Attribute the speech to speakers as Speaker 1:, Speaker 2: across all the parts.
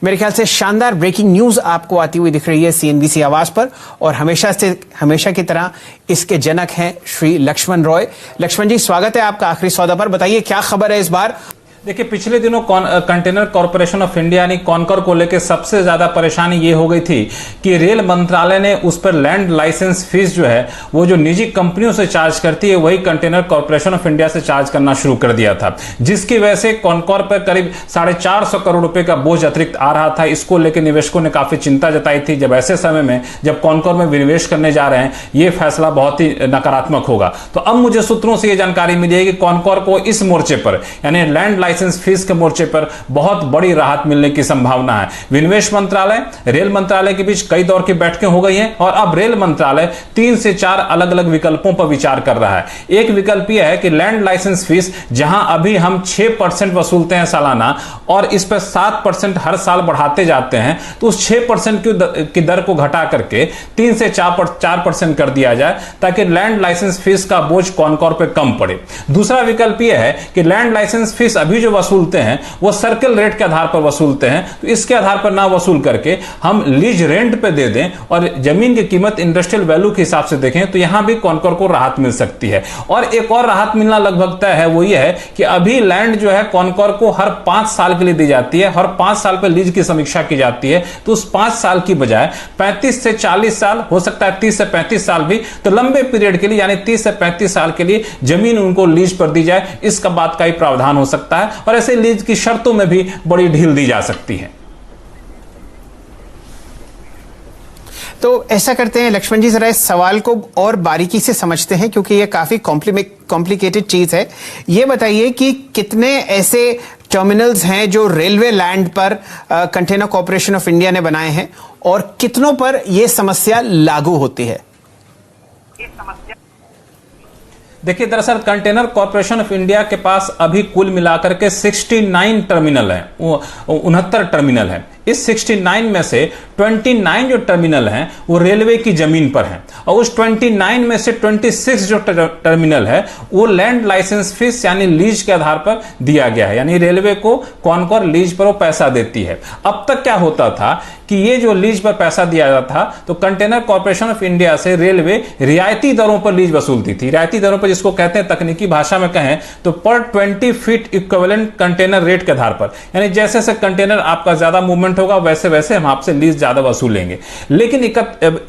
Speaker 1: मेरे ख्याल से शानदार ब्रेकिंग न्यूज आपको आती हुई दिख रही है सीएनबीसी आवाज पर, और हमेशा की तरह इसके जनक हैं श्री लक्ष्मण रॉय। लक्ष्मण जी, स्वागत है आपका आखिरी सौदा पर। बताइए क्या खबर है इस बार।
Speaker 2: देखिए, पिछले दिनों कंटेनर कॉर्पोरेशन ऑफ इंडिया यानी कॉनकॉर को लेकर सबसे ज्यादा परेशानी ये हो गई थी कि रेल मंत्रालय ने उस पर लैंड लाइसेंस फीस जो है वो जो निजी कंपनियों से चार्ज करती है वही कंटेनर कॉर्पोरेशन ऑफ इंडिया से चार्ज करना शुरू कर दिया था, जिसकी वजह से कॉनकॉर पर करीब 450 करोड़ रुपए का बोझ अतिरिक्त आ रहा था। इसको लेकर निवेशकों ने काफी चिंता जताई थी। जब ऐसे समय में जब कॉनकॉर में निवेश करने जा रहे हैं, ये फैसला बहुत ही नकारात्मक होगा। तो अब मुझे सूत्रों से यह जानकारी मिली है कि कॉनकॉर को इस मोर्चे पर यानी लैंड लाइसेंस फीस के मोर्चे पर बहुत बड़ी राहत मिलने की संभावना है। विनिवेश मंत्रालय, रेल मंत्रालय के बीच कई दौर की बैठकें हो गई हैं और अब रेल मंत्रालय 3 से 4 अलग अलग विकल्पों पर विचार कर रहा है। एक विकल्प यह है कि लैंड लाइसेंस फीस जहां अभी हम 6% वसूलते हैं सालाना और इस पर 7% हर साल बढ़ाते जाते हैं, तो उस 6% की दर को घटा करके 3 से 4% कर दिया जाए ताकि लैंड लाइसेंस फीस का बोझ कॉनकॉर पर कम पड़े। दूसरा विकल्प यह है कि लैंड लाइसेंस फीस अभी जो वसूलते हैं वो सर्कल रेट के आधार पर वसूलते हैं, तो इसके आधार पर ना वसूल करके हम लीज रेंट पे दे दें और जमीन की कीमत इंडस्ट्रियल वैल्यू के हिसाब से देखें, तो यहां भी कॉनकॉर को राहत मिल सकती है। और एक और राहत मिलना लगभग तय है, वो ये है कि अभी लैंड जो है कॉनकॉर को हर 5 साल के लिए दी जाती है, हर 5 साल पर लीज की समीक्षा की जाती है। तो उस 5 साल की बजाय 35 से 40 साल, हो सकता है 30 से 35 साल भी, तो लंबे पीरियड के लिए यानी 30 से 35 साल के लिए जमीन उनको लीज पर दी जाए, इसका बात का ही प्रावधान हो सकता है। और ऐसे लीज की शर्तों में भी बड़ी ढील दी जा सकती है।
Speaker 1: तो ऐसा करते हैं लक्ष्मण जी, जरा इस सवाल को और बारीकी से समझते हैं क्योंकि ये काफी कॉम्प्लिकेटेड चीज है। ये बताइए कि कितने ऐसे टर्मिनल्स हैं जो रेलवे लैंड पर कंटेनर कॉर्पोरेशन ऑफ इंडिया ने बनाए हैं और कितनों पर यह समस्या लागू होती है।
Speaker 2: देखिए, दरअसल कंटेनर कॉर्पोरेशन ऑफ इंडिया के पास अभी कुल मिलाकर के 69 टर्मिनल हैं, 69 टर्मिनल हैं। इस 69 में से 29 जो टर्मिनल हैं वो रेलवे की जमीन पर हैं और उस 29 में से 26 जो टर्मिनल है वो लैंड लाइसेंस फीस यानी लीज के आधार पर दिया गया है, यानी रेलवे को कॉनकॉर लीज पर वो पैसा देती है। अब तक क्या होता था कि ये जो लीज पर पैसा दिया जाता था तो कंटेनर कॉर्पोरेशन ऑफ इंडिया से रेलवे रियायती दरों पर लीज वसूलती थी। रियायती दरों पर जिसको कहते हैं तकनीकी भाषा में कहें तो पर 20 फीट इक्विवेलेंट कंटेनर रेट के आधार पर, यानी जैसे जैसे कंटेनर आपका ज्यादा मूवमेंट होगा वैसे वैसे हम आपसे लीज ज्यादा वसूलेंगे। लेकिन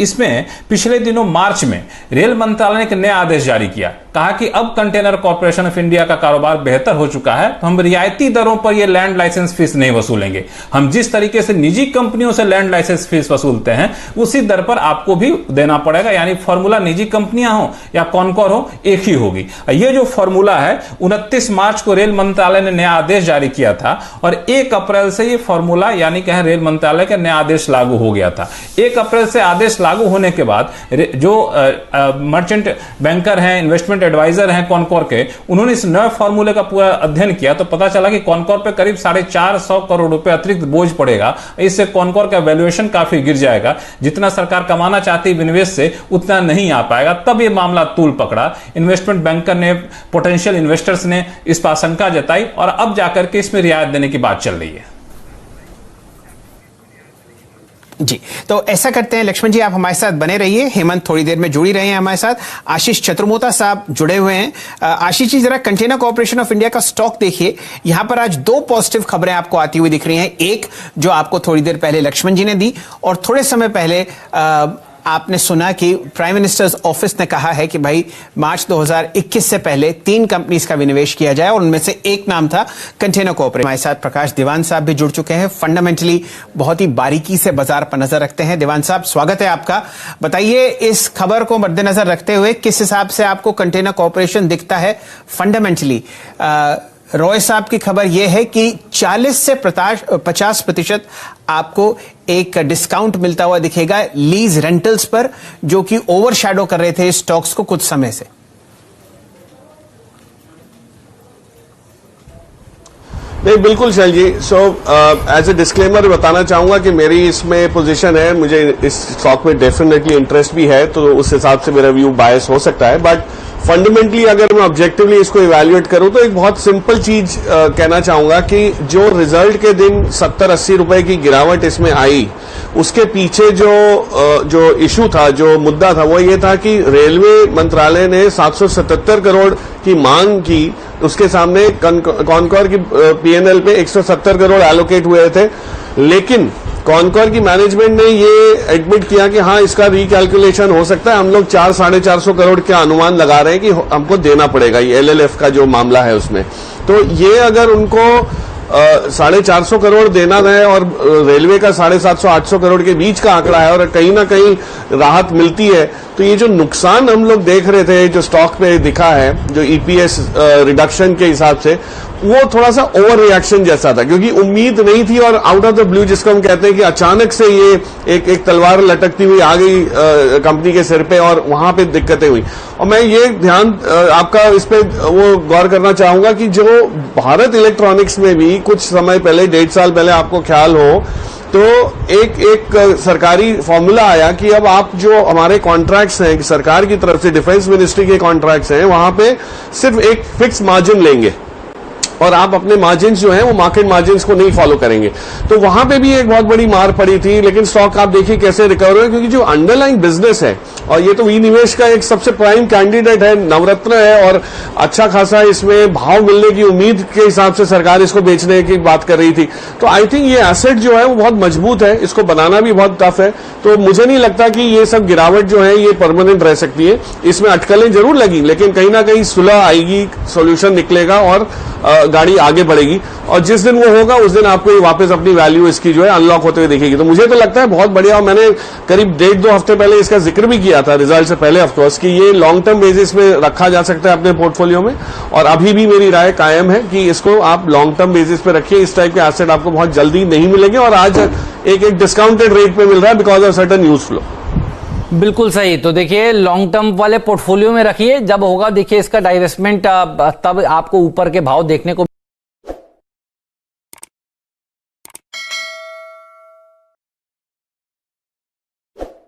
Speaker 2: इसमें पिछले दिनों मार्च में रेल मंत्रालय ने एक नया आदेश जारी किया, कहा कि अब कंटेनर कॉर्पोरेशन ऑफ इंडिया का कारोबार बेहतर हो चुका है तो हम रियायती दरों पर यह लैंड लाइसेंस फीस नहीं वसूलेंगे। हम जिस तरीके से निजी कंपनियों से लैंड लाइसेंस फीस वसूलते हैं उसी दर पर आपको भी देना पड़ेगा, यानी फॉर्मूला निजी कंपनियां हो या कॉनकॉर हो एक ही होगी। यह जो फॉर्मूला है 29 मार्च को रेल मंत्रालय ने नया आदेश जारी किया था और 1 अप्रैल से यह फॉर्मूला यानी कहें रेल मंत्रालय का नया आदेश लागू हो गया था। 1 अप्रैल से आदेश लागू होने के बाद जो मर्चेंट बैंकर हैं, इन्वेस्टमेंट एडवाइजर हैं कॉनकॉर के, उन्होंने इस नए फॉर्मूले का पूरा अध्ययन किया तो पता चला कि कॉनकॉर पे करीब 450 करोड़ रुपए अतिरिक्त बोझ पड़ेगा। इससे कॉनकॉर का वैल्यूएशन काफी गिर जाएगा, जितना सरकार कमाना चाहती विनिवेश से उतना नहीं आ पाएगा। तब यह मामला तूल पकड़ा। इन्वेस्टमेंट बैंकर ने, पोटेंशियल इन्वेस्टर्स ने इस पर आशंका जताई और अब जाकर के इसमें रियायत देने की बात चल रही है।
Speaker 1: जी, तो ऐसा करते हैं लक्ष्मण जी, आप हमारे साथ बने रहिए। हेमंत थोड़ी देर में जुड़ी रहे हैं हमारे साथ। आशीष चतुर्मोता साहब जुड़े हुए हैं। आशीष जी, जरा कंटेनर कॉर्पोरेशन ऑफ इंडिया का स्टॉक देखिए। यहां पर आज 2 पॉजिटिव खबरें आपको आती हुई दिख रही हैं। एक जो आपको थोड़ी देर पहले लक्ष्मण जी ने दी और थोड़े समय पहले आपने सुना कि प्राइम मिनिस्टर्स ऑफिस ने कहा है कि भाई मार्च 2021 से पहले 3 कंपनीज का विनिवेश किया जाए और उनमें से एक नाम था कंटेनर कॉर्पोरेशन। हमारे साथ प्रकाश दीवान साहब भी जुड़ चुके हैं, फंडामेंटली बहुत ही बारीकी से बाजार पर नजर रखते हैं। दीवान साहब, स्वागत है आपका। बताइए इस खबर को मद्देनजर रखते हुए किस हिसाब से आपको कंटेनर कॉर्पोरेशन दिखता है फंडामेंटली। रॉय साहब की खबर यह है कि 40 से 50% आपको एक डिस्काउंट मिलता हुआ दिखेगा लीज रेंटल्स पर, जो कि ओवरशैडो कर रहे थे स्टॉक्स को कुछ समय से।
Speaker 3: नहीं, बिल्कुल शैल जी। एज ए डिस्क्लेमर बताना चाहूंगा कि मेरी इसमें पोजीशन है, मुझे इस स्टॉक में डेफिनेटली इंटरेस्ट भी है, तो उस हिसाब से मेरा व्यू बायस हो सकता है। बट फंडामेंटली अगर मैं ऑब्जेक्टिवली इसको इवैल्यूएट करूं तो एक बहुत सिंपल चीज कहना चाहूंगा कि जो रिजल्ट के दिन 70-80 रुपए की गिरावट इसमें आई, उसके पीछे जो इशू था, जो मुद्दा था, वो ये था कि रेलवे मंत्रालय ने 777 करोड़ की मांग की, उसके सामने कॉनकॉर की पीएनएल पे 170 करोड़ एलोकेट हुए थे, लेकिन कॉनकॉर की मैनेजमेंट ने ये एडमिट किया कि हाँ इसका रिकैलकुलेशन हो सकता है, हम लोग 400-450 करोड़ का अनुमान लगा रहे हैं कि हमको देना पड़ेगा, ये एलएलएफ का जो मामला है उसमें। तो ये अगर उनको 450 करोड़ देना है और रेलवे का 750-800 करोड़ के बीच का आंकड़ा है और कहीं ना कहीं राहत मिलती है, तो ये जो नुकसान हम लोग देख रहे थे जो स्टॉक पे दिखा है, जो ईपीएस रिडक्शन के हिसाब से, वो थोड़ा सा ओवर रिएक्शन जैसा था, क्योंकि उम्मीद नहीं थी और आउट ऑफ द ब्लू जिसको हम कहते हैं कि अचानक से ये एक तलवार लटकती हुई आ गई कंपनी के सिर पे और वहां पे दिक्कतें हुई। और मैं ये ध्यान आपका इस पे वो गौर करना चाहूंगा कि जो भारत इलेक्ट्रॉनिक्स में भी कुछ समय पहले, 1.5 साल पहले आपको ख्याल हो तो एक सरकारी फॉर्मूला आया कि अब आप जो हमारे कॉन्ट्रैक्ट्स हैं सरकार की तरफ से, डिफेंस मिनिस्ट्री के कॉन्ट्रैक्ट्स हैं, वहां पे सिर्फ एक फिक्स मार्जिन लेंगे और आप अपने मार्जिन जो हैं वो मार्केट मार्जिन को नहीं फॉलो करेंगे। तो वहां पे भी एक बहुत बड़ी मार पड़ी थी, लेकिन स्टॉक आप देखिए कैसे रिकवर हुए, क्योंकि जो अंडरलाइंग बिजनेस है, और ये तो विनिवेश का एक सबसे प्राइम कैंडिडेट है, नवरत्न है और अच्छा खासा इसमें भाव मिलने की उम्मीद के हिसाब से सरकार इसको बेचने की बात कर रही थी। तो आई थिंक ये एसेट जो है वो बहुत मजबूत है, इसको बनाना भी बहुत टफ है। तो मुझे नहीं लगता कि ये सब गिरावट जो है ये परमानेंट रह सकती है, इसमें अटकलें जरूर लगी, लेकिन कहीं ना कहीं सुलह आएगी, सोल्यूशन निकलेगा और गाड़ी आगे बढ़ेगी, और जिस दिन वो होगा उस दिन आपको वापस अपनी वैल्यू इसकी जो है अनलॉक होते हुए दिखेगी। तो मुझे तो लगता है बहुत बढ़िया, और मैंने करीब 1.5-2 हफ्ते पहले इसका जिक्र भी किया था रिजल्ट से पहले ऑफकोर्स, कि ये लॉन्ग टर्म बेसिस में रखा जा सकता है अपने पोर्टफोलियो में, और अभी भी मेरी राय कायम है कि इसको आप लॉन्ग टर्म बेसिस पे रखिए। इस टाइप के एसेट आपको बहुत जल्दी नहीं मिलेंगे, और आज एक डिस्काउंटेड रेट पे मिल रहा है because of certain news flow.
Speaker 4: बिल्कुल सही। तो देखिए लॉन्ग टर्म वाले पोर्टफोलियो में रखिए, जब होगा देखिए इसका डाइवेस्टमेंट, तब आपको ऊपर के भाव देखने को